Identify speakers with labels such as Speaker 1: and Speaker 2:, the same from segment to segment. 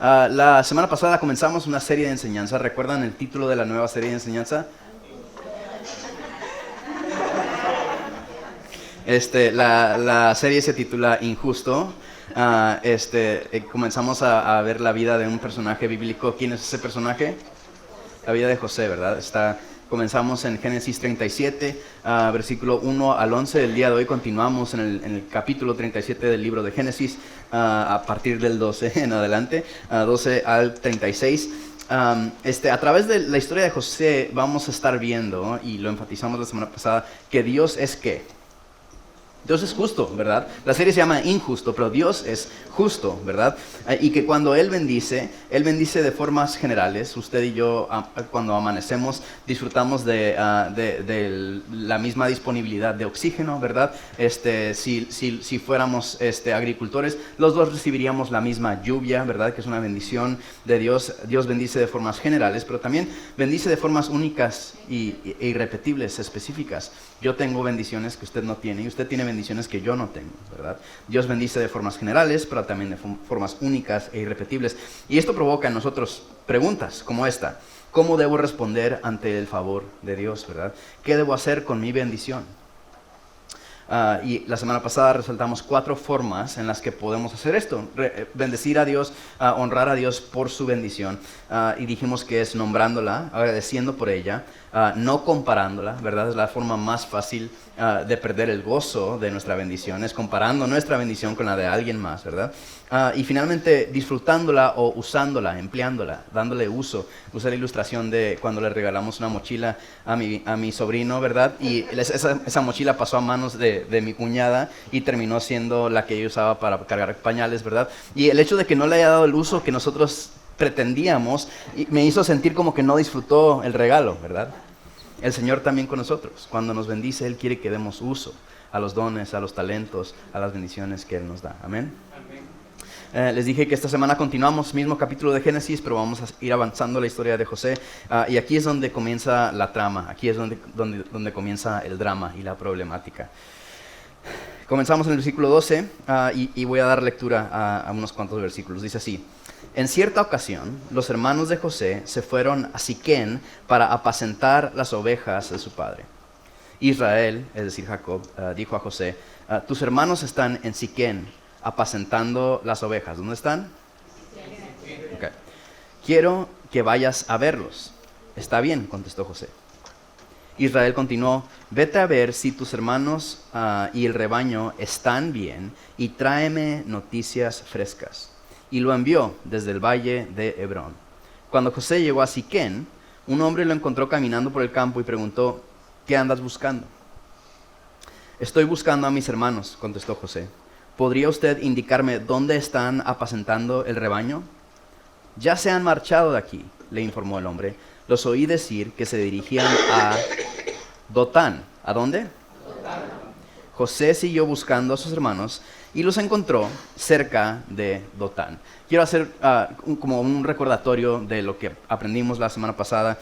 Speaker 1: La semana pasada comenzamos una serie de enseñanza. ¿Recuerdan el título de la nueva serie de enseñanza? La serie se titula Injusto. Comenzamos a ver la vida de un personaje bíblico. ¿Quién es ese personaje? La vida de José, ¿verdad? Comenzamos en Génesis 37, versículo 1 al 11. El día de hoy continuamos en el capítulo 37 del libro de Génesis, a partir del 12 en adelante, 12 al 36. A través de la historia de José vamos a estar viendo, y lo enfatizamos la semana pasada, que Dios es ¿qué? Dios es justo, ¿verdad? La serie se llama Injusto, pero Dios es justo, ¿verdad? Y que cuando Él bendice de formas generales. Usted y yo, cuando amanecemos, disfrutamos de la misma disponibilidad de oxígeno, ¿verdad? Si fuéramos agricultores, los dos recibiríamos la misma lluvia, ¿verdad? Que es una bendición de Dios. Dios bendice de formas generales, pero también bendice de formas únicas e irrepetibles, específicas. Yo tengo bendiciones que usted no tiene, y usted tiene bendiciones que yo no tengo, ¿verdad? Dios bendice de formas generales, pero también de formas únicas e irrepetibles. Y esto provoca en nosotros preguntas como esta: ¿cómo debo responder ante el favor de Dios, verdad? ¿Qué debo hacer con mi bendición? Y la semana pasada resaltamos 4 formas en las que podemos hacer esto: bendecir a Dios, honrar a Dios por su bendición, y dijimos que es nombrándola, agradeciendo por ella, no comparándola, ¿verdad? Es la forma más fácil de perder el gozo de nuestra bendición, es comparando nuestra bendición con la de alguien más, ¿verdad? Y finalmente disfrutándola o usándola, empleándola, dándole uso. Usé la ilustración de cuando le regalamos una mochila a mi sobrino, ¿verdad? Y esa mochila pasó a manos de mi cuñada y terminó siendo la que ella usaba para cargar pañales, ¿verdad? Y el hecho de que no le haya dado el uso que nosotros pretendíamos me hizo sentir como que no disfrutó el regalo, ¿verdad? El Señor también con nosotros. Cuando nos bendice, Él quiere que demos uso a los dones, a los talentos, a las bendiciones que Él nos da. Amén. Les dije que esta semana continuamos, mismo capítulo de Génesis, pero vamos a ir avanzando la historia de José. Y aquí es donde comienza la trama, aquí es donde comienza el drama y la problemática. Comenzamos en el versículo 12, y voy a dar lectura a unos cuantos versículos. Dice así: en cierta ocasión, los hermanos de José se fueron a Siquén para apacentar las ovejas de su padre. Israel, es decir, Jacob, dijo a José: tus hermanos están en Siquén apacentando las ovejas. ¿Dónde están? Okay. Quiero que vayas a verlos. Está bien, contestó José. Israel continuó: vete a ver si tus hermanos y el rebaño están bien, y tráeme noticias frescas. Y lo envió desde el valle de Hebrón. Cuando José llegó a Siquén, un hombre lo encontró caminando por el campo y preguntó: ¿qué andas buscando? Estoy buscando a mis hermanos, contestó José. ¿Podría usted indicarme dónde están apacentando el rebaño? Ya se han marchado de aquí, le informó el hombre. Los oí decir que se dirigían a Dotán. ¿A dónde? Dotán. José siguió buscando a sus hermanos y los encontró cerca de Dotán. Quiero hacer como un recordatorio de lo que aprendimos la semana pasada.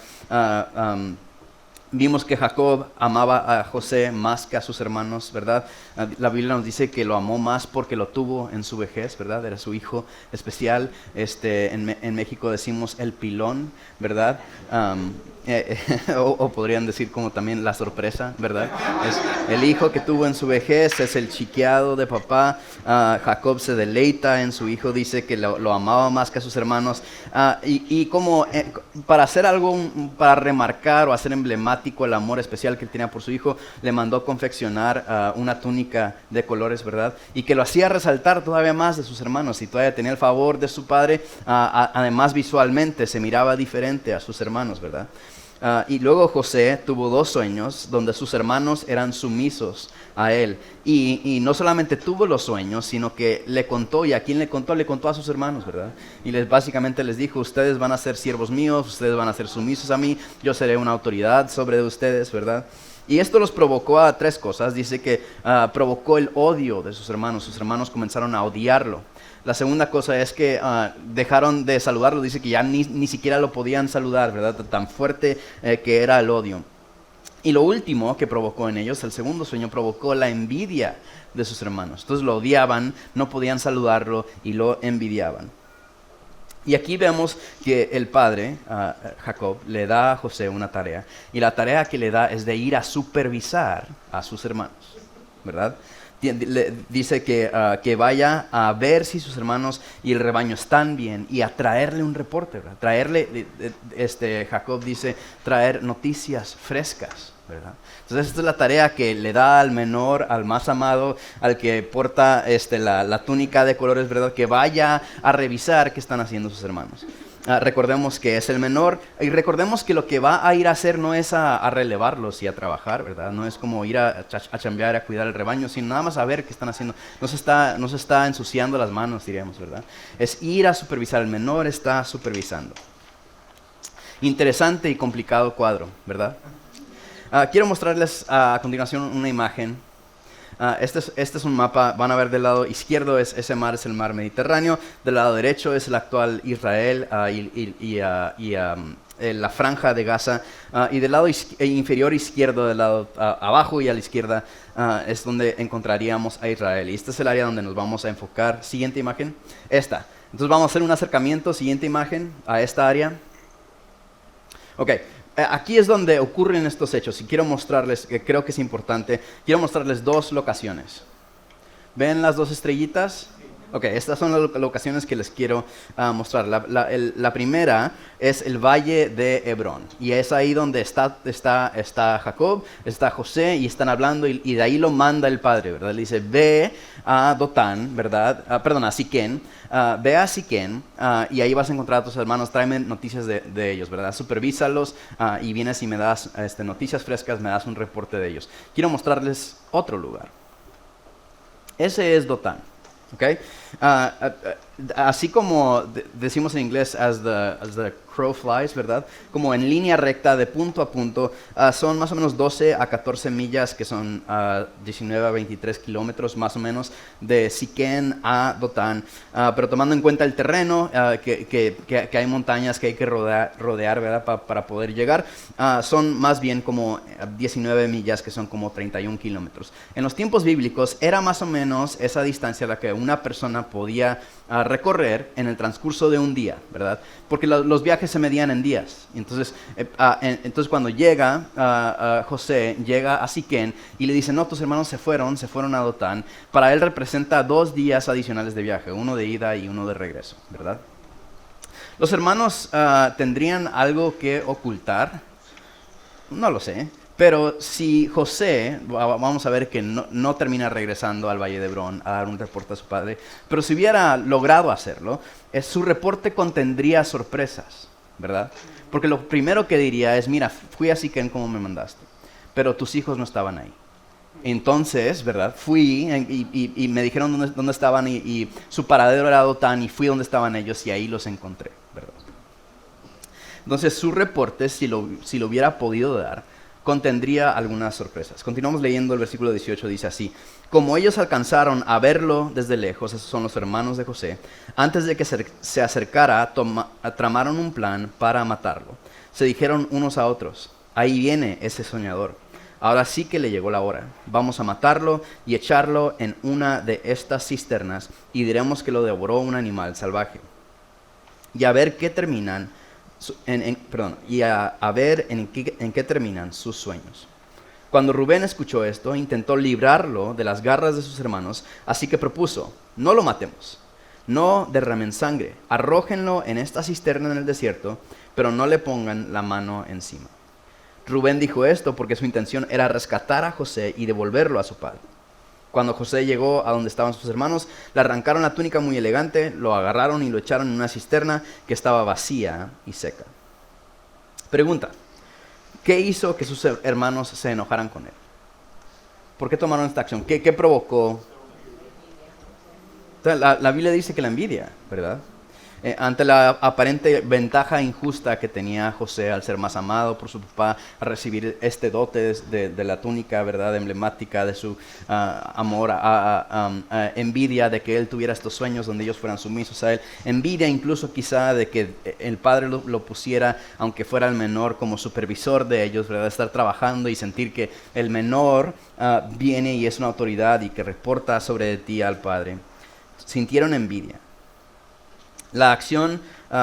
Speaker 1: Vimos que Jacob amaba a José más que a sus hermanos, ¿verdad? La Biblia nos dice que lo amó más porque lo tuvo en su vejez, ¿verdad? Era su hijo especial. En México decimos el pilón, ¿verdad? O podrían decir como también la sorpresa, ¿verdad? Es el hijo que tuvo en su vejez, es el chiqueado de papá. Jacob se deleita en su hijo, dice que lo amaba más que a sus hermanos. Y como para hacer algo, para remarcar o hacer emblemático el amor especial que él tenía por su hijo, le mandó confeccionar una túnica de colores, ¿verdad? Y que lo hacía resaltar todavía más de sus hermanos, y todavía tenía el favor de su padre. Además, visualmente se miraba diferente a sus hermanos, ¿verdad? Y luego José tuvo 2 sueños donde sus hermanos eran sumisos a él. Y no solamente tuvo los sueños, sino que le contó. ¿Y a quién le contó? Le contó a sus hermanos, ¿verdad? Y básicamente les dijo: ustedes van a ser siervos míos, ustedes van a ser sumisos a mí, yo seré una autoridad sobre ustedes, ¿verdad? Y esto los provocó a 3 cosas. Dice que provocó el odio de sus hermanos comenzaron a odiarlo. La segunda cosa es que dejaron de saludarlo. Dice que ya ni siquiera lo podían saludar, ¿verdad? Tan fuerte que era el odio. Y lo último que provocó en ellos, el segundo sueño, provocó la envidia de sus hermanos. Entonces lo odiaban, no podían saludarlo y lo envidiaban. Y aquí vemos que el padre, Jacob, le da a José una tarea. Y la tarea que le da es de ir a supervisar a sus hermanos, ¿verdad? Le dice que vaya a ver si sus hermanos y el rebaño están bien y a traerle un reporte, ¿verdad? Jacob dice, traer noticias frescas, ¿verdad? Entonces esta es la tarea que le da al menor, al más amado, al que porta la túnica de colores, ¿verdad? Que vaya a revisar qué están haciendo sus hermanos. Recordemos que es el menor y recordemos que lo que va a ir a hacer no es a relevarlos y a trabajar, ¿verdad? No es como ir a chambear, a cuidar el rebaño, sino nada más a ver qué están haciendo. No se está ensuciando las manos, diríamos, ¿verdad? Es ir a supervisar. El menor está supervisando. Interesante y complicado cuadro, ¿verdad? Quiero mostrarles a continuación una imagen. Este es un mapa. Van a ver del lado izquierdo ese mar es el mar Mediterráneo, del lado derecho es el actual Israel la franja de Gaza, y del lado inferior izquierdo, del lado abajo y a la izquierda, es donde encontraríamos a Israel. Y este es el área donde nos vamos a enfocar. Siguiente imagen, esta. Entonces vamos a hacer un acercamiento, siguiente imagen, a esta área. Ok. Aquí es donde ocurren estos hechos y quiero mostrarles, que creo que es importante, quiero mostrarles dos locaciones. ¿Ven las dos estrellitas? Ok, estas son las locaciones que les quiero mostrar. La primera es el valle de Hebrón y es ahí donde está Jacob, está José y están hablando y de ahí lo manda el padre, ¿verdad? Le dice, ve a Dotán, ¿verdad? A Siquén, ve a Siquén y ahí vas a encontrar a tus hermanos, tráeme noticias de ellos, ¿verdad? Supervísalos y vienes y me das noticias frescas, me das un reporte de ellos. Quiero mostrarles otro lugar. Ese es Dotán. Okay? Así como decimos en inglés, as the crow flies, ¿verdad? Como en línea recta de punto a punto, son más o menos 12 a 14 millas, que son 19 a 23 kilómetros más o menos, de Siquén a Dotán. Pero tomando en cuenta el terreno, que hay montañas que hay que rodear, ¿verdad? Para poder llegar, son más bien como 19 millas, que son como 31 kilómetros. En los tiempos bíblicos era más o menos esa distancia la que una persona podía recorrer en el transcurso de un día, ¿verdad? Porque los viajes se medían en días. Entonces cuando llega José, llega a Siquén y le dice, no, tus hermanos se fueron a Dotán. Para él representa 2 días adicionales de viaje, uno de ida y uno de regreso, ¿verdad? ¿Los hermanos tendrían algo que ocultar? No lo sé. Pero si José, vamos a ver que no termina regresando al Valle de Hebrón a dar un reporte a su padre, pero si hubiera logrado hacerlo, su reporte contendría sorpresas, ¿verdad? Porque lo primero que diría es, mira, fui a Siquén como me mandaste, pero tus hijos no estaban ahí. Entonces, ¿verdad? Fui y me dijeron dónde estaban y su paradero era Dotán y fui donde estaban ellos y ahí los encontré, ¿verdad? Entonces su reporte, si lo hubiera podido dar, contendría algunas sorpresas. Continuamos leyendo el versículo 18, dice así: como ellos alcanzaron a verlo desde lejos, esos son los hermanos de José, antes de que se acercara, tramaron un plan para matarlo. Se dijeron unos a otros, ahí viene ese soñador. Ahora sí que le llegó la hora. Vamos a matarlo y echarlo en una de estas cisternas y diremos que lo devoró un animal salvaje. Y a ver qué terminan a ver en qué terminan sus sueños. Cuando Rubén escuchó esto, intentó librarlo de las garras de sus hermanos, así que propuso, no lo matemos, no derramen sangre, arrójenlo en esta cisterna en el desierto, pero no le pongan la mano encima. Rubén dijo esto porque su intención era rescatar a José y devolverlo a su padre. Cuando José llegó a donde estaban sus hermanos, le arrancaron la túnica muy elegante, lo agarraron y lo echaron en una cisterna que estaba vacía y seca. Pregunta: ¿qué hizo que sus hermanos se enojaran con él? ¿Por qué tomaron esta acción? ¿Qué provocó? La Biblia dice que la envidia, ¿verdad? Ante la aparente ventaja injusta que tenía José al ser más amado por su papá, a recibir este dote de la túnica, ¿verdad?, emblemática de su amor, envidia de que él tuviera estos sueños donde ellos fueran sumisos a él, envidia incluso quizá de que el padre lo pusiera, aunque fuera el menor, como supervisor de ellos, ¿verdad?, estar trabajando y sentir que el menor viene y es una autoridad y que reporta sobre ti al padre. Sintieron envidia. La acción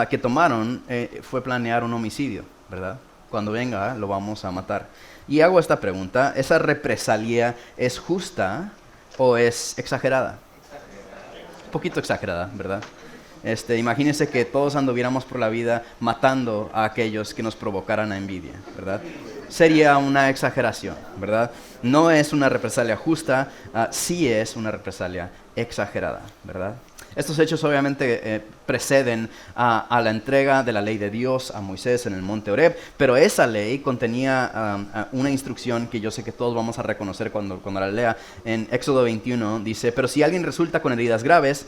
Speaker 1: que tomaron fue planear un homicidio, ¿verdad? Cuando venga, lo vamos a matar. Y hago esta pregunta, ¿esa represalia es justa o es exagerada? Un poquito exagerada, ¿verdad? Imagínense que todos anduviéramos por la vida matando a aquellos que nos provocaran a envidia, ¿verdad? Sería una exageración, ¿verdad? No es una represalia justa, sí es una represalia exagerada, ¿verdad? Estos hechos obviamente preceden a la entrega de la ley de Dios a Moisés en el monte Horeb, pero esa ley contenía una instrucción que yo sé que todos vamos a reconocer cuando la lea. En Éxodo 21 dice, pero si alguien resulta con heridas graves,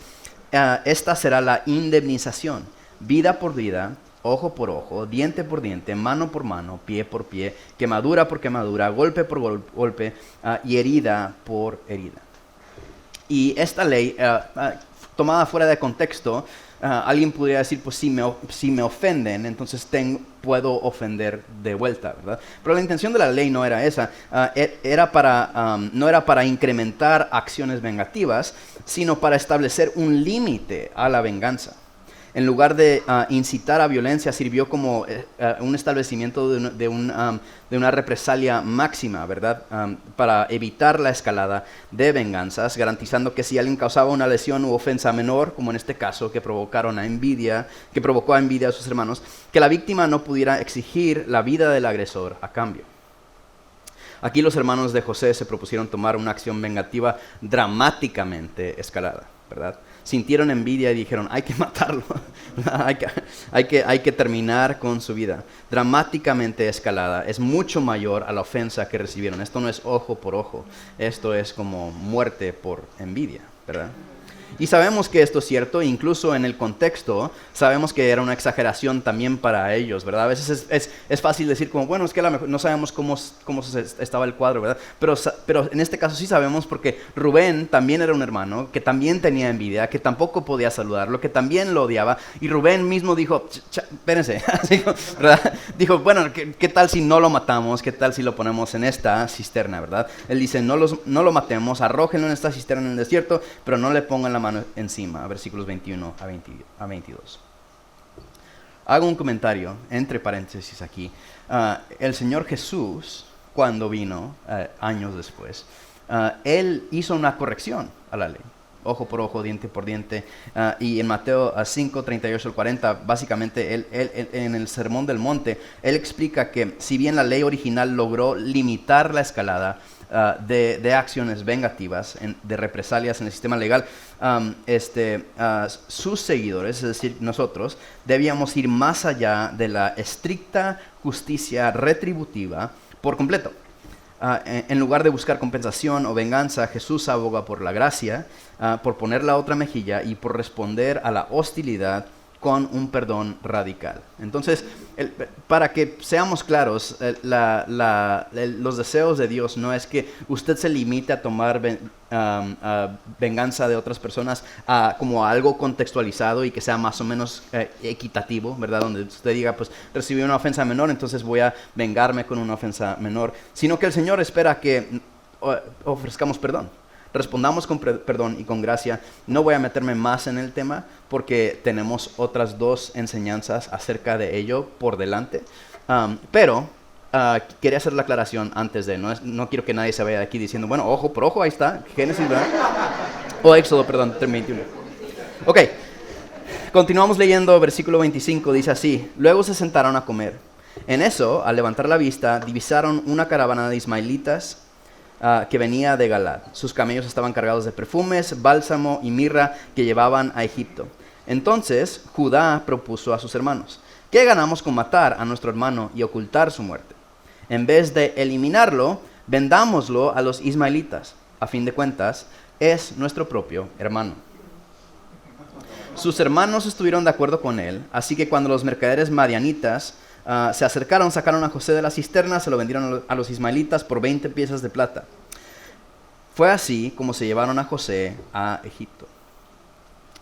Speaker 1: esta será la indemnización, vida por vida, ojo por ojo, diente por diente, mano por mano, pie por pie, quemadura por quemadura, golpe por golpe y herida por herida. Y esta ley, tomada fuera de contexto, alguien podría decir, pues si me ofenden, entonces puedo ofender de vuelta, ¿verdad? Pero la intención de la ley no era esa, no era para incrementar acciones vengativas, sino para establecer un límite a la venganza. En lugar de incitar a violencia, sirvió como un establecimiento de una represalia máxima, ¿verdad? Para evitar la escalada de venganzas, garantizando que si alguien causaba una lesión u ofensa menor, como en este caso, que provocó a envidia a sus hermanos, que la víctima no pudiera exigir la vida del agresor a cambio. Aquí los hermanos de José se propusieron tomar una acción vengativa dramáticamente escalada, ¿verdad? Sintieron envidia y dijeron, hay que matarlo, hay que terminar con su vida. Dramáticamente escalada, es mucho mayor a la ofensa que recibieron. Esto no es ojo por ojo, esto es como muerte por envidia, ¿verdad? Y sabemos que esto es cierto, incluso en el contexto, sabemos que era una exageración también para ellos, ¿verdad? A veces es fácil decir como, bueno, es que a lo mejor no sabemos cómo estaba el cuadro, ¿verdad? Pero en este caso sí sabemos porque Rubén también era un hermano, que también tenía envidia, que tampoco podía saludarlo, que también lo odiaba, y Rubén mismo dijo, espérense, ¿verdad? Dijo, bueno, ¿qué tal si no lo matamos? ¿Qué tal si lo ponemos en esta cisterna, ¿verdad? Él dice, no lo matemos, arrójenlo en esta cisterna en el desierto, pero no le pongan la mano encima, versículos 21 a 22. Hago un comentario, entre paréntesis aquí. El Señor Jesús, cuando vino, años después, Él hizo una corrección a la ley. Ojo por ojo, diente por diente. Y en Mateo 5, 38 al 40, básicamente, él, en el Sermón del Monte, Él explica que si bien la ley original logró limitar la escalada de acciones vengativas, de represalias en el sistema legal, sus seguidores, es decir, nosotros, debíamos ir más allá de la estricta justicia retributiva por completo. En lugar de buscar compensación o venganza, Jesús aboga por la gracia, por poner la otra mejilla y por responder a la hostilidad con un perdón radical. Entonces, para que seamos claros, los deseos de Dios no es que usted se limite a tomar venganza de otras personas como algo contextualizado y que sea más o menos equitativo, ¿verdad? Donde usted diga, pues recibí una ofensa menor, entonces voy a vengarme con una ofensa menor, sino que el Señor espera que ofrezcamos perdón. Respondamos con perdón y con gracia. No voy a meterme más en el tema porque tenemos otras dos enseñanzas acerca de ello por delante. Pero quería hacer la aclaración antes de, no quiero que nadie se vaya de aquí diciendo, bueno, ojo por ojo, ahí está, Génesis, ¿verdad? O Éxodo, perdón, 21. Ok, continuamos leyendo, versículo 25, dice así, luego se sentaron a comer. En eso, al levantar la vista, divisaron una caravana de ismaelitas que venía de Galad. Sus camellos estaban cargados de perfumes, bálsamo y mirra que llevaban a Egipto. Entonces Judá propuso a sus hermanos, ¿qué ganamos con matar a nuestro hermano y ocultar su muerte? En vez de eliminarlo, vendámoslo a los ismaelitas. A fin de cuentas, es nuestro propio hermano. Sus hermanos estuvieron de acuerdo con él, así que cuando los mercaderes madianitas se acercaron, sacaron a José de la cisterna, se lo vendieron a los ismaelitas por 20 piezas de plata. Fue así como se llevaron a José a Egipto.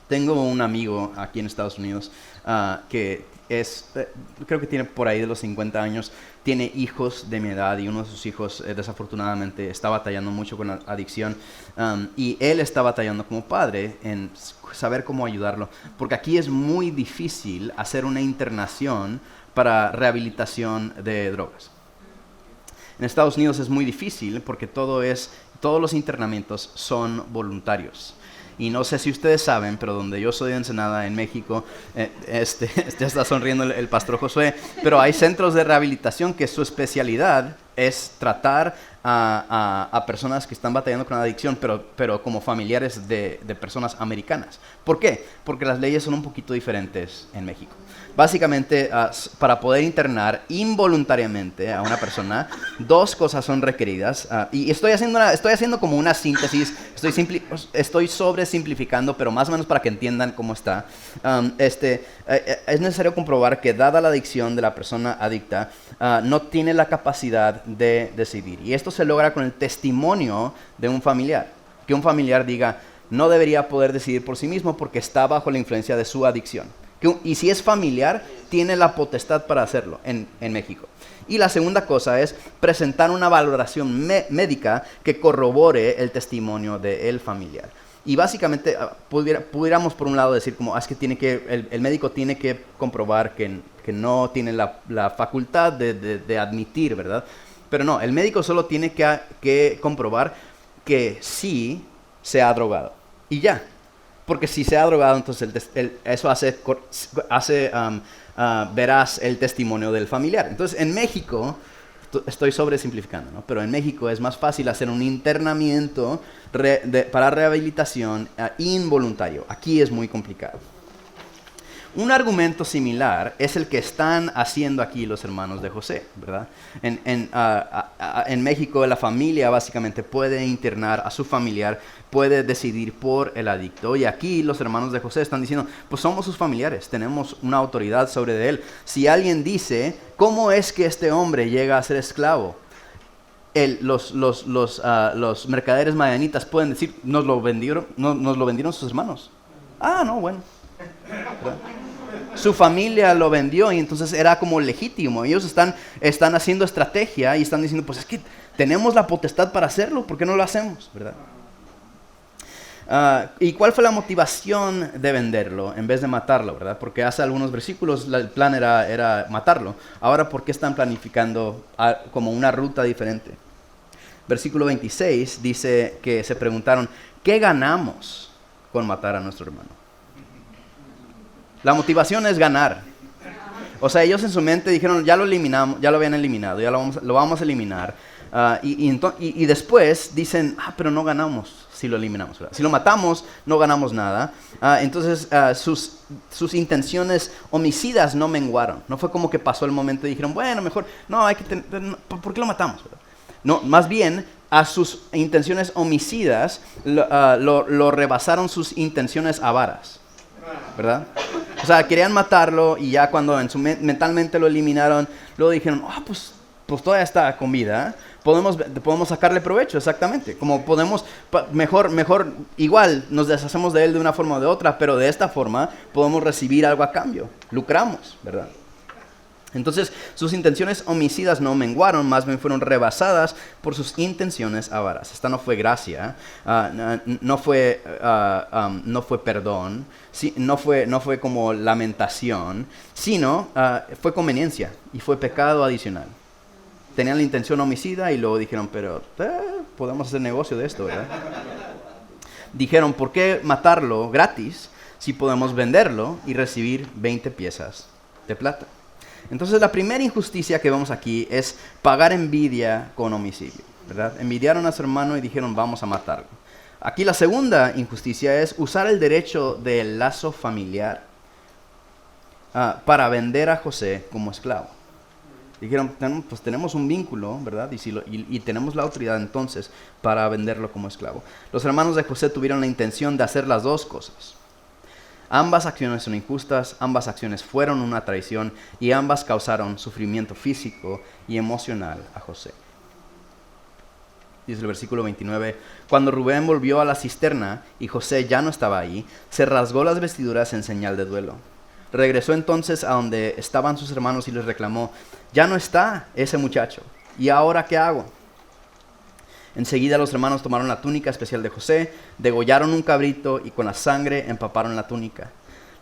Speaker 1: Tengo un amigo aquí en Estados Unidos que creo que tiene por ahí de los 50 años, tiene hijos de mi edad y uno de sus hijos desafortunadamente está batallando mucho con la adicción y él está batallando como padre en saber cómo ayudarlo, porque aquí es muy difícil hacer una internación para rehabilitación de drogas. En Estados Unidos es muy difícil porque todos los internamientos son voluntarios. Y no sé si ustedes saben, pero donde yo soy de Ensenada, en México, ya está sonriendo el pastor Josué, pero hay centros de rehabilitación que su especialidad es tratar a personas que están batallando con adicción, pero como familiares de personas americanas. ¿Por qué? Porque las leyes son un poquito diferentes en México. Básicamente, para poder internar involuntariamente a una persona, dos cosas son requeridas. Y estoy haciendo como una síntesis, estoy sobresimplificando, pero más o menos para que entiendan cómo está. Es necesario comprobar que dada la adicción de la persona adicta, no tiene la capacidad de decidir. Y esto se logra con el testimonio de un familiar. Que un familiar diga, no debería poder decidir por sí mismo porque está bajo la influencia de su adicción. Y si es familiar, tiene la potestad para hacerlo en México. Y la segunda cosa es presentar una valoración médica que corrobore el testimonio del familiar. Y básicamente pudiéramos por un lado decir como es que el médico tiene que comprobar que no tiene la facultad de admitir, ¿verdad? Pero no, el médico solo tiene que comprobar que sí se ha drogado. Y ya. Porque si se ha drogado, entonces eso hace veraz el testimonio del familiar. Entonces, en México, estoy sobresimplificando, ¿no? Pero en México es más fácil hacer un internamiento para rehabilitación involuntario. Aquí es muy complicado. Un argumento similar es el que están haciendo aquí los hermanos de José, ¿verdad? En México la familia básicamente puede internar a su familiar, puede decidir por el adicto. Y aquí los hermanos de José están diciendo, pues somos sus familiares, tenemos una autoridad sobre él. Si alguien dice, ¿cómo es que este hombre llega a ser esclavo? Los mercaderes madianitas pueden decir, nos lo vendieron sus hermanos. Ah, no, bueno. ¿Verdad? Su familia lo vendió y entonces era como legítimo. Ellos están haciendo estrategia y están diciendo, pues es que tenemos la potestad para hacerlo, ¿por qué no lo hacemos? ¿Verdad? ¿Y cuál fue la motivación de venderlo en vez de matarlo? ¿Verdad? Porque hace algunos versículos el plan era matarlo. Ahora, ¿por qué están planificando como una ruta diferente? Versículo 26 dice que se preguntaron, ¿qué ganamos con matar a nuestro hermano? La motivación es ganar. O sea, ellos en su mente dijeron, ya lo eliminamos, ya lo habían eliminado, ya lo vamos a eliminar. Y después dicen, pero no ganamos si lo eliminamos, ¿verdad? Si lo matamos, no ganamos nada. Entonces, sus intenciones homicidas no menguaron. No fue como que pasó el momento y dijeron, bueno, mejor, no, ¿por qué lo matamos? ¿Verdad? No, más bien, a sus intenciones homicidas lo rebasaron sus intenciones avaras, ¿verdad? O sea, querían matarlo y ya cuando mentalmente lo eliminaron, luego dijeron, pues todavía está con vida, podemos sacarle provecho, exactamente. Como podemos, mejor, igual nos deshacemos de él de una forma o de otra, pero de esta forma podemos recibir algo a cambio, lucramos, ¿verdad? Entonces, sus intenciones homicidas no menguaron, más bien fueron rebasadas por sus intenciones avaras. Esta no fue gracia, no fue perdón, no fue como lamentación, sino fue conveniencia y fue pecado adicional. Tenían la intención homicida y luego dijeron, pero podemos hacer negocio de esto, ¿verdad? Dijeron, ¿por qué matarlo gratis si podemos venderlo y recibir 20 piezas de plata? Entonces la primera injusticia que vemos aquí es pagar envidia con homicidio, ¿verdad? Envidiaron a su hermano y dijeron vamos a matarlo. Aquí la segunda injusticia es usar el derecho del lazo familiar para vender a José como esclavo. Dijeron, pues tenemos un vínculo, ¿verdad? Y tenemos la autoridad entonces para venderlo como esclavo. Los hermanos de José tuvieron la intención de hacer las dos cosas. Ambas acciones son injustas, ambas acciones fueron una traición y ambas causaron sufrimiento físico y emocional a José. Dice el versículo 29, cuando Rubén volvió a la cisterna y José ya no estaba ahí, se rasgó las vestiduras en señal de duelo. Regresó entonces a donde estaban sus hermanos y les reclamó, ya no está ese muchacho, ¿y ahora qué hago? Enseguida los hermanos tomaron la túnica especial de José, degollaron un cabrito y con la sangre empaparon la túnica.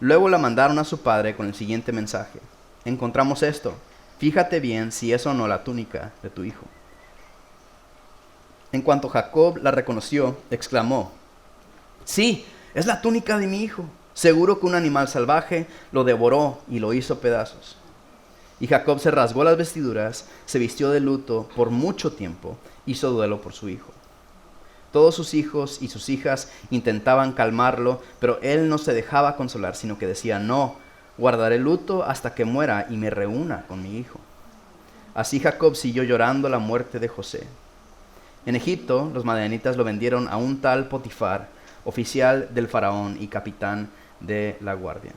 Speaker 1: Luego la mandaron a su padre con el siguiente mensaje, encontramos esto, fíjate bien si es o no la túnica de tu hijo. En cuanto Jacob la reconoció, exclamó, sí, es la túnica de mi hijo. Seguro que un animal salvaje lo devoró y lo hizo pedazos. Y Jacob se rasgó las vestiduras, se vistió de luto por mucho tiempo, hizo duelo por su hijo. Todos sus hijos y sus hijas intentaban calmarlo, pero él no se dejaba consolar, sino que decía, no, guardaré luto hasta que muera y me reúna con mi hijo. Así Jacob siguió llorando la muerte de José. En Egipto, los madianitas lo vendieron a un tal Potifar, oficial del faraón y capitán de la guardia.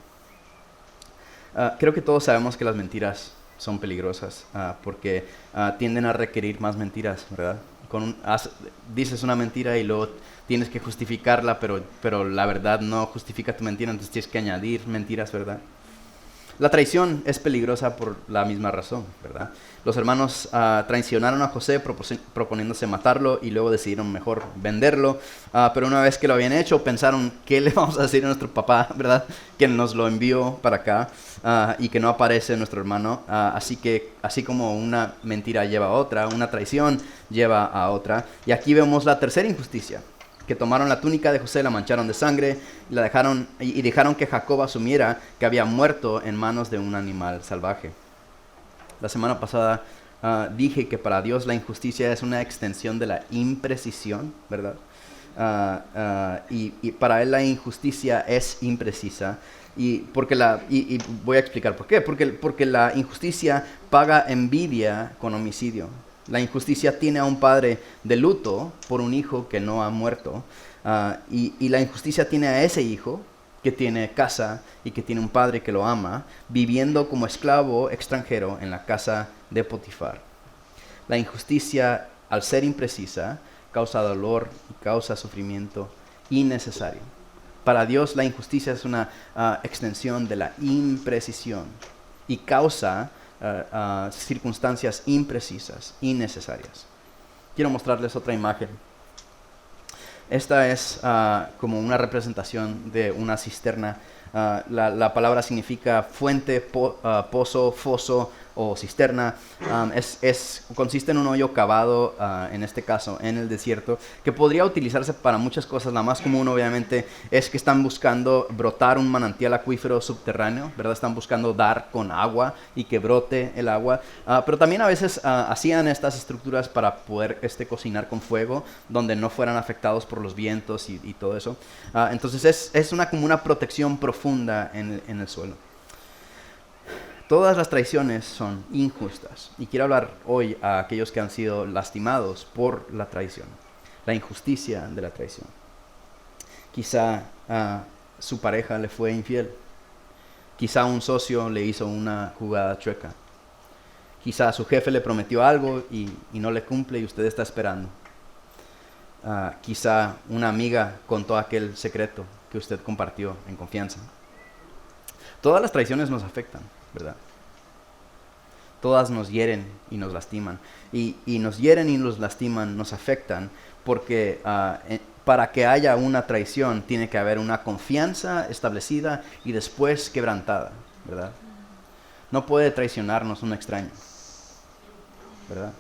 Speaker 1: Creo que todos sabemos que las mentiras son peligrosas porque tienden a requerir más mentiras, ¿verdad? Dices una mentira y luego tienes que justificarla, pero la verdad no justifica tu mentira, entonces tienes que añadir mentiras, ¿verdad? La traición es peligrosa por la misma razón, ¿verdad? Los hermanos traicionaron a José proponiéndose matarlo y luego decidieron mejor venderlo. Pero una vez que lo habían hecho, pensaron, ¿qué le vamos a decir a nuestro papá, verdad? Que nos lo envió para acá y que no aparece nuestro hermano. Así como una mentira lleva a otra, una traición lleva a otra. Y aquí vemos la tercera injusticia, que tomaron la túnica de José, la mancharon de sangre y dejaron que Jacob asumiera que había muerto en manos de un animal salvaje. La semana pasada dije que para Dios la injusticia es una extensión de la imprecisión, ¿verdad? Y para Él la injusticia es imprecisa. Y voy a explicar por qué. Porque la injusticia paga envidia con homicidio. La injusticia tiene a un padre de luto por un hijo que no ha muerto. Y la injusticia tiene a ese hijo que tiene casa y que tiene un padre que lo ama, viviendo como esclavo extranjero en la casa de Potifar. La injusticia, al ser imprecisa, causa dolor y causa sufrimiento innecesario. Para Dios la injusticia es una extensión de la imprecisión y causa circunstancias imprecisas, innecesarias. Quiero mostrarles otra imagen. Esta es como una representación de una cisterna. La palabra significa fuente, pozo, foso o cisterna. Consiste en un hoyo cavado, en este caso, en el desierto, que podría utilizarse para muchas cosas. La más común, obviamente, es que están buscando brotar un manantial acuífero subterráneo, ¿verdad? Están buscando dar con agua y que brote el agua. Pero también a veces hacían estas estructuras para poder cocinar con fuego, donde no fueran afectados por los vientos y todo eso. Entonces es como una protección profunda en el suelo. Todas las traiciones son injustas y quiero hablar hoy a aquellos que han sido lastimados por la traición, la injusticia de la traición. Quizá su pareja le fue infiel, quizá un socio le hizo una jugada chueca, quizá su jefe le prometió algo y no le cumple y usted está esperando. Quizá una amiga contó aquel secreto que usted compartió en confianza. Todas las traiciones nos afectan, ¿verdad? Todas nos hieren y nos lastiman. Y nos hieren y nos lastiman, nos afectan, porque para que haya una traición tiene que haber una confianza establecida y después quebrantada, ¿verdad? No puede traicionarnos un extraño, ¿verdad?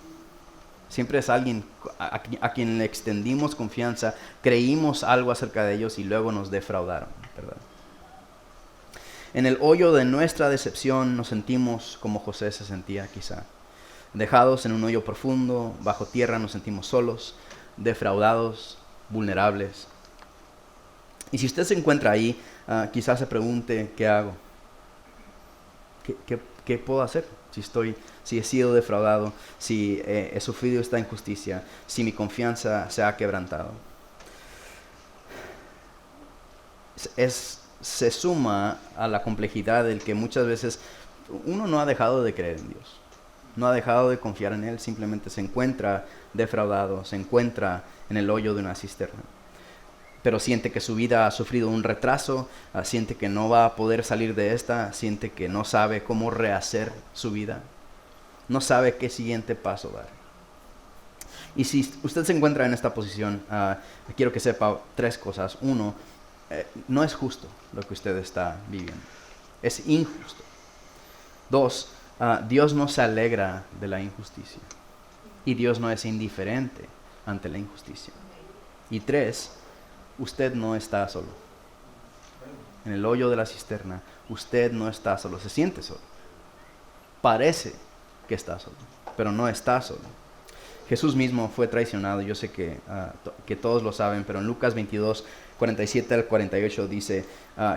Speaker 1: Siempre es alguien a quien le extendimos confianza, creímos algo acerca de ellos y luego nos defraudaron, ¿verdad? En el hoyo de nuestra decepción nos sentimos como José se sentía quizá. Dejados en un hoyo profundo, bajo tierra nos sentimos solos, defraudados, vulnerables. Y si usted se encuentra ahí, quizás se pregunte, ¿qué hago? ¿Qué puedo hacer? Si he sido defraudado, si he sufrido esta injusticia, si mi confianza se ha quebrantado. Se suma a la complejidad del que muchas veces uno no ha dejado de creer en Dios. No ha dejado de confiar en Él, simplemente se encuentra defraudado, se encuentra en el hoyo de una cisterna. Pero siente que su vida ha sufrido un retraso, siente que no va a poder salir de esta, siente que no sabe cómo rehacer su vida, no sabe qué siguiente paso dar. Y si usted se encuentra en esta posición, quiero que sepa 3 cosas. 1, no es justo lo que usted está viviendo, es injusto. 2, Dios no se alegra de la injusticia y Dios no es indiferente ante la injusticia. Y 3, usted no está solo. En el hoyo de la cisterna, usted no está solo, se siente solo. Parece que está solo, pero no está solo. Jesús mismo fue traicionado, yo sé que todos lo saben, pero en Lucas 22, 47 al 48 dice,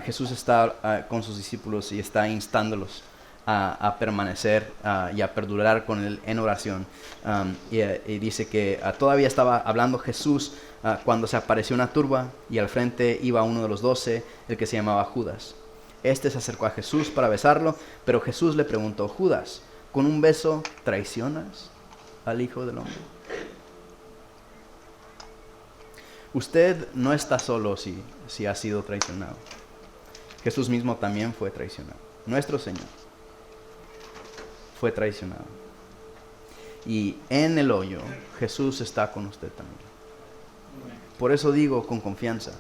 Speaker 1: Jesús está con sus discípulos y está instándolos a permanecer y a perdurar con Él en oración. Y dice que todavía estaba hablando Jesús cuando se apareció una turba y al frente iba uno de los 12, el que se llamaba Judas. Este se acercó a Jesús para besarlo, pero Jesús le preguntó, Judas, ¿con un beso traicionas al Hijo del Hombre? Usted no está solo si ha sido traicionado. Jesús mismo también fue traicionado. Nuestro Señor fue traicionado. Y en el hoyo, Jesús está con usted también. Por eso digo con confianza,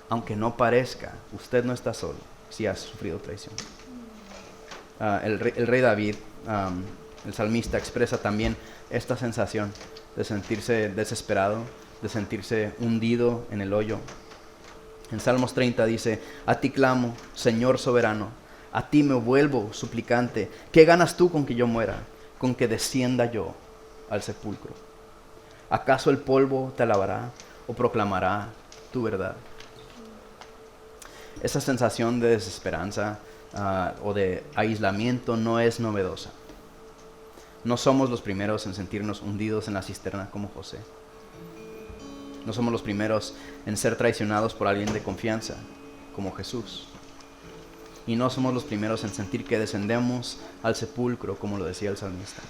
Speaker 1: aunque no parezca, usted no está solo si ha sufrido traición. El rey David, el salmista, expresa también esta sensación de sentirse desesperado, de sentirse hundido en el hoyo. En Salmos 30 dice, a ti clamo, Señor soberano, a ti me vuelvo suplicante. ¿Qué ganas tú con que yo muera, con que descienda yo al sepulcro? ¿Acaso el polvo te alabará o proclamará tu verdad? Esa sensación de desesperanza o de aislamiento no es novedosa. No somos los primeros en sentirnos hundidos en la cisterna como José. No somos los primeros en ser traicionados por alguien de confianza como Jesús. Y no somos los primeros en sentir que descendemos al sepulcro como lo decía el salmista.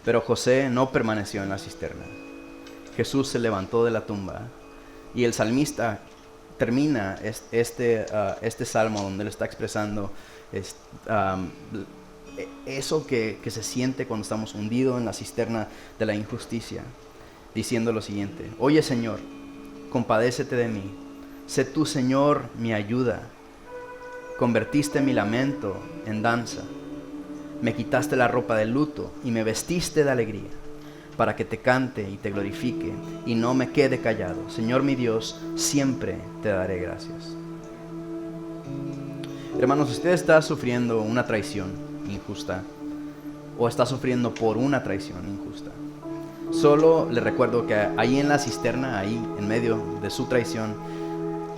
Speaker 1: Pero José no permaneció en la cisterna. Jesús se levantó de la tumba y el salmista termina este salmo donde él está expresando eso que se siente cuando estamos hundidos en la cisterna de la injusticia, diciendo lo siguiente: Oye, Señor, compadécete de mí, sé tú, Señor, mi ayuda. Convertiste mi lamento en danza, me quitaste la ropa de luto y me vestiste de alegría, para que te cante y te glorifique y no me quede callado. Señor mi Dios, siempre te daré gracias. Hermanos, usted está sufriendo una traición injusta o está sufriendo por una traición injusta. Solo le recuerdo que ahí en la cisterna, ahí en medio de su traición,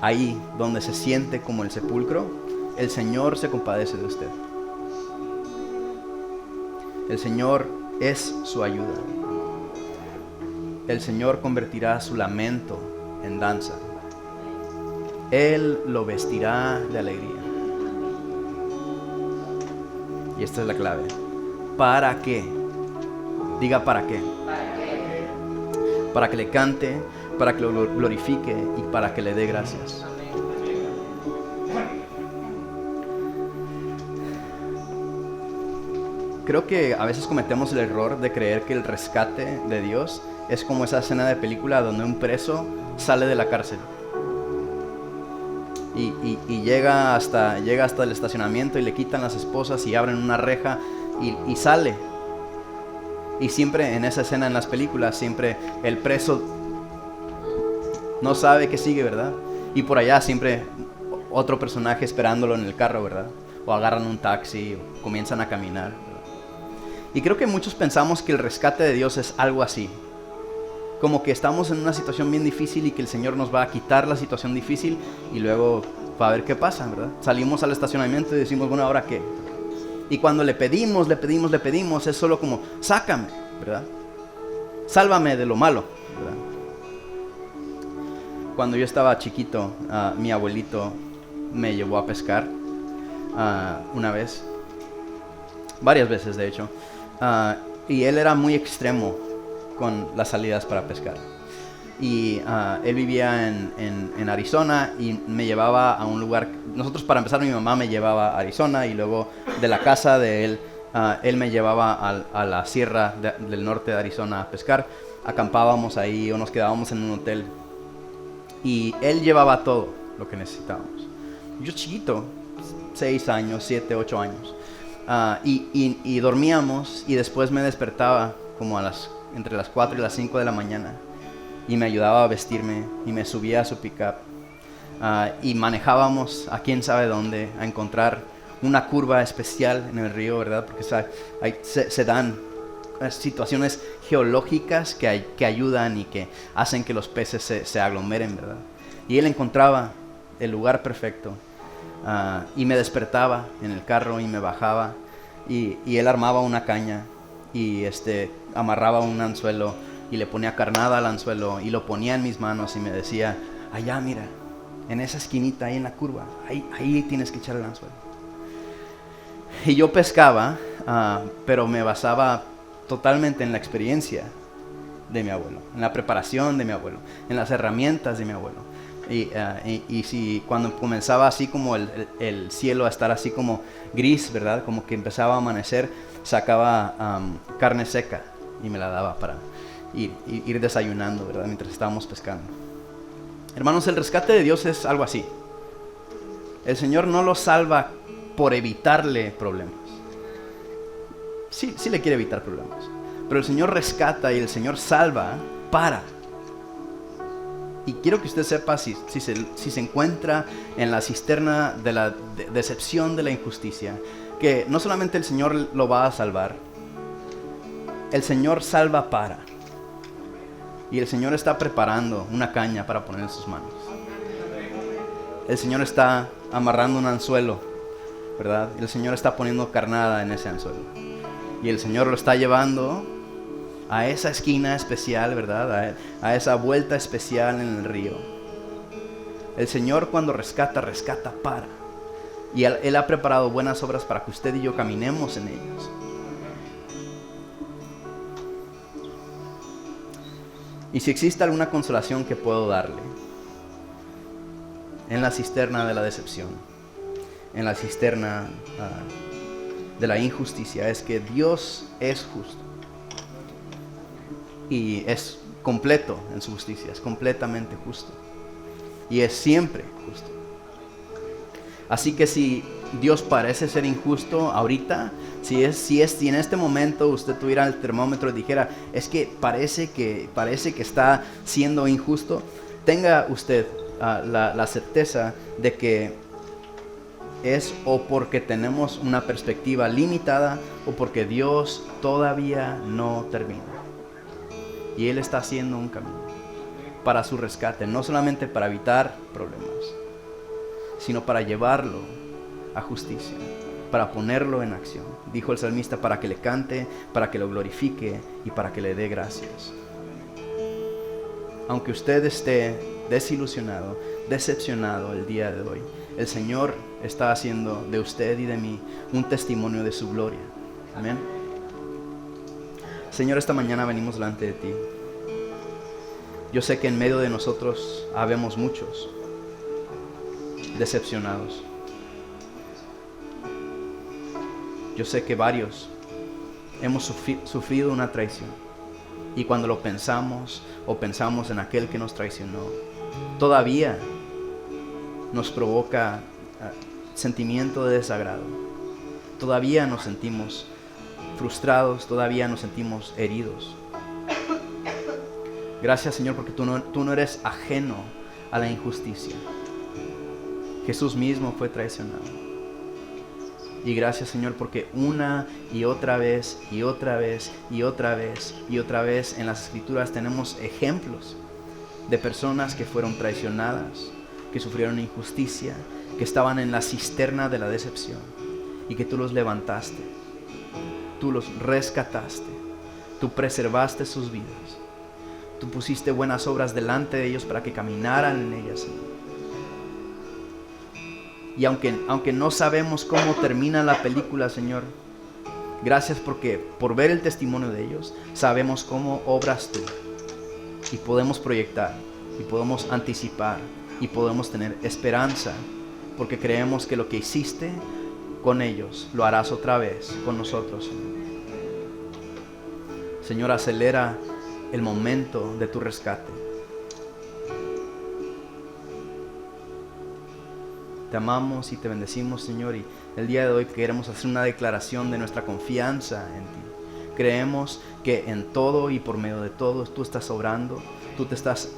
Speaker 1: ahí donde se siente como el sepulcro, el Señor se compadece de usted. El Señor es su ayuda. El Señor convertirá su lamento en danza. Él lo vestirá de alegría. Y esta es la clave. ¿Para qué? Diga ¿para qué? Para que le cante, para que lo glorifique y para que le dé gracias. Creo que a veces cometemos el error de creer que el rescate de Dios es como esa escena de película donde un preso sale de la cárcel y llega hasta el estacionamiento y le quitan las esposas y abren una reja y sale. Y siempre en esa escena en las películas, siempre el preso no sabe qué sigue, ¿verdad? Y por allá siempre otro personaje esperándolo en el carro, ¿verdad? O agarran un taxi o comienzan a caminar, ¿verdad? Y creo que muchos pensamos que el rescate de Dios es algo así. Como que estamos en una situación bien difícil y que el Señor nos va a quitar la situación difícil y luego va a ver qué pasa, ¿verdad? Salimos al estacionamiento y decimos, bueno, ¿ahora qué? Y cuando le pedimos, es solo como, sácame, ¿verdad? Sálvame de lo malo, ¿verdad? Cuando yo estaba chiquito, mi abuelito me llevó a pescar una vez. varias veces de hecho. Y él era muy extremo con las salidas para pescar. Y él vivía en Arizona y me llevaba a un lugar. Nosotros, para empezar, mi mamá me llevaba a Arizona y luego de la casa de él, él me llevaba a la sierra del norte de Arizona a pescar. Acampábamos ahí o nos quedábamos en un hotel. Y él llevaba todo lo que necesitábamos. Yo chiquito, 6 años, 7, 8 años. Y dormíamos y después me despertaba como entre las 4 y las 5 de la mañana. Y me ayudaba a vestirme y me subía a su pickup. Y manejábamos a quién sabe dónde, a encontrar una curva especial en el río, ¿verdad? Porque se dan situaciones geológicas que ayudan y que hacen que los peces se aglomeren, ¿verdad? Y él encontraba el lugar perfecto. Y me despertaba en el carro y me bajaba. Y él armaba una caña y amarraba un anzuelo y le ponía carnada al anzuelo y lo ponía en mis manos y me decía: allá mira, en esa esquinita, ahí en la curva, ahí tienes que echar el anzuelo. Y yo pescaba, pero me basaba totalmente en la experiencia de mi abuelo, en la preparación de mi abuelo, en las herramientas de mi abuelo. Y si cuando comenzaba así como el cielo a estar así como gris, ¿verdad? Como que empezaba a amanecer, sacaba carne seca y me la daba para ir desayunando, ¿verdad? Mientras estábamos pescando. Hermanos, el rescate de Dios es algo así. El Señor no lo salva por evitarle problemas. Sí le quiere evitar problemas. Pero el Señor rescata y el Señor salva para. Y quiero que usted sepa si se encuentra en la cisterna de la decepción de la injusticia, que no solamente el Señor lo va a salvar, el Señor salva para. Y el Señor está preparando una caña para poner en sus manos. El Señor está amarrando un anzuelo, ¿verdad? El Señor está poniendo carnada en ese anzuelo. Y el Señor lo está llevando a esa esquina especial, ¿verdad? A esa vuelta especial en el río. El Señor, cuando rescata para. Y Él ha preparado buenas obras para que usted y yo caminemos en ellas. Y si existe alguna consolación que puedo darle en la cisterna de la decepción, en la cisterna de la injusticia, es que Dios es justo. Y es completo en su justicia, es completamente justo. Y es siempre justo. Así que si Dios parece ser injusto ahorita, si en este momento usted tuviera el termómetro y dijera: es que parece que está siendo injusto, tenga usted la certeza de que es o porque tenemos una perspectiva limitada o porque Dios todavía no termina. Y Él está haciendo un camino para su rescate, no solamente para evitar problemas, sino para llevarlo a justicia, para ponerlo en acción. Dijo el salmista: para que le cante, para que lo glorifique y para que le dé gracias. Aunque usted esté desilusionado, decepcionado el día de hoy, el Señor está haciendo de usted y de mí un testimonio de su gloria. Amén. Señor, esta mañana venimos delante de ti. Yo sé que en medio de nosotros habemos muchos decepcionados. Yo sé que varios hemos sufrido una traición. Y cuando lo pensamos o pensamos en aquel que nos traicionó, todavía nos provoca sentimiento de desagrado. Todavía nos sentimos frustrados, todavía nos sentimos heridos. Gracias, Señor, porque tú no eres ajeno a la injusticia. Jesús mismo fue traicionado. Y gracias, Señor, porque una y otra vez y otra vez y otra vez y otra vez en las Escrituras tenemos ejemplos de personas que fueron traicionadas, que sufrieron injusticia, que estaban en la cisterna de la decepción y que tú los levantaste, tú los rescataste, tú preservaste sus vidas, tú pusiste buenas obras delante de ellos para que caminaran en ellas, Señor. Y aunque no sabemos cómo termina la película, Señor, Gracias porque por ver el testimonio de ellos, sabemos cómo obras tú. Y podemos proyectar, y podemos anticipar, y podemos tener esperanza, porque creemos que lo que hiciste con ellos, lo harás otra vez con nosotros, Señor. Señor, acelera el momento de tu rescate. Te amamos y te bendecimos, Señor, y el día de hoy queremos hacer una declaración de nuestra confianza en ti. Creemos que en todo y por medio de todo tú estás obrando, tú te estás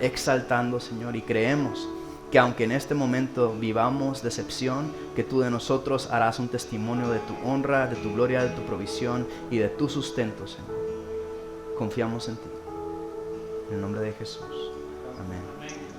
Speaker 1: exaltando, Señor, y creemos que aunque en este momento vivamos decepción, que tú de nosotros harás un testimonio de tu honra, de tu gloria, de tu provisión y de tu sustento, Señor. Confiamos en ti. En el nombre de Jesús. Amén.